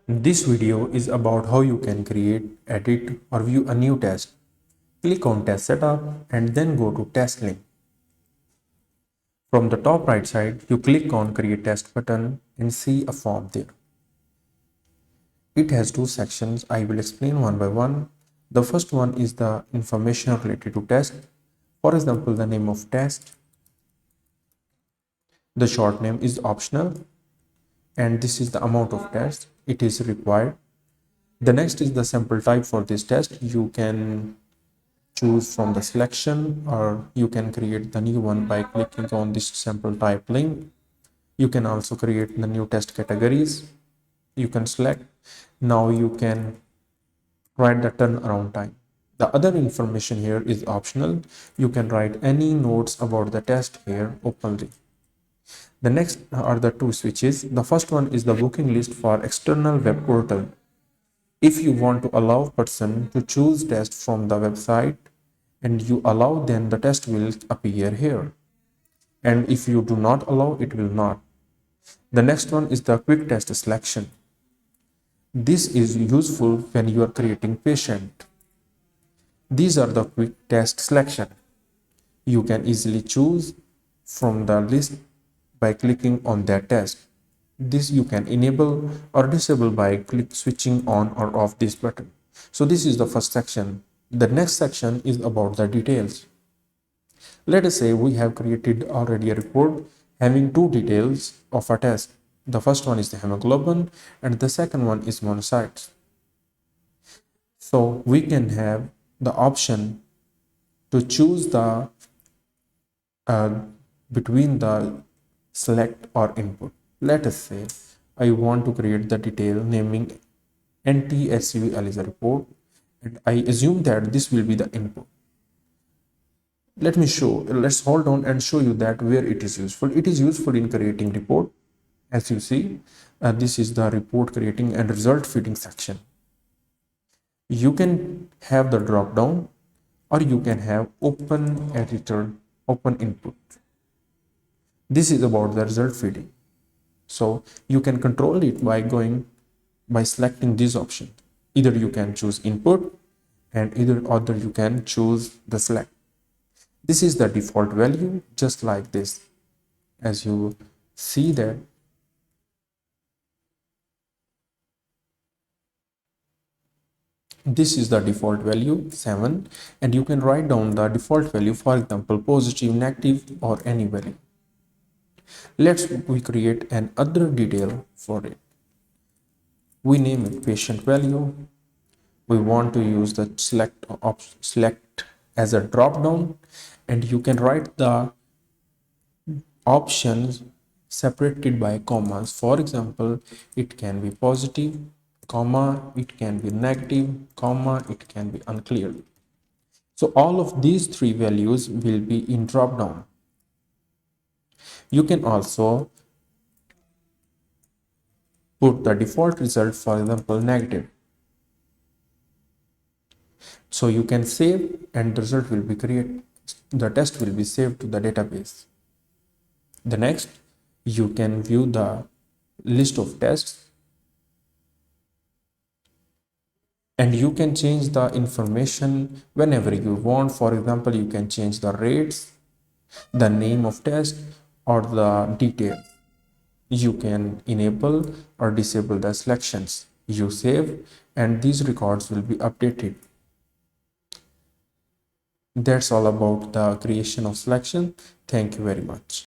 This video is about how you can create, edit, or view a new test. Click on Test Setup and then go to Test Link. From the top right side, you click on Create Test button and see a form there. It has two sections. I will explain one by one. The first one is the information related to test. For example, the name of test. The short name is optional, and this is the amount of test it is required. The next is the sample type for this test. You can choose from the selection, or you can create the new one by clicking on this sample type link. You can also create the new test categories. You can select. Now you can write the turnaround time. The other information here is optional. You can write any notes about the test here openly. The next are the two switches. The first one is the booking list for external web portal. If you want to allow person to choose test from the website and you allow, then the test will appear here. And if you do not allow, it will not. The next one is the quick test selection. This is useful when you are creating patient. These are the quick test selection. You can easily choose from the list by clicking on that test. This you can enable or disable by switching on or off this button. So this is the first section. The next section is about the details. Let us say we have created already a report having two details of a test. The first one is the hemoglobin and the second one is monocytes. So we can have the option to choose the between the select or input. Let us say I want to create the detail naming NTSUL is a report, and I assume that this will be the input. Let's hold on and show you that where it is useful. It is useful in creating report. As you see, this is the report creating and result feeding section. You can have the drop down, or you can have open editor, open input. This is about the result feeding. So you can control it by selecting this option. Either you can choose input and either you can choose the select. This is the default value, just like this. As you see that this is the default value 7, and you can write down the default value, for example positive, negative, or any value. We create an other detail for it. We name it patient value. We want to use the select as a drop down, and you can write the options separated by commas. For example, it can be positive, comma, it can be negative, comma, it can be unclear. So all of these three values will be in drop down. You can also put the default result, for example negative. So you can save and the result will be created. The test will be saved to the database. The next, you can view the list of tests, and you can change the information whenever you want. For example, you can change the rates, the name of test, or the details. You can enable or disable the selections. You save and these records will be updated. That's all about the creation of selection. Thank you very much.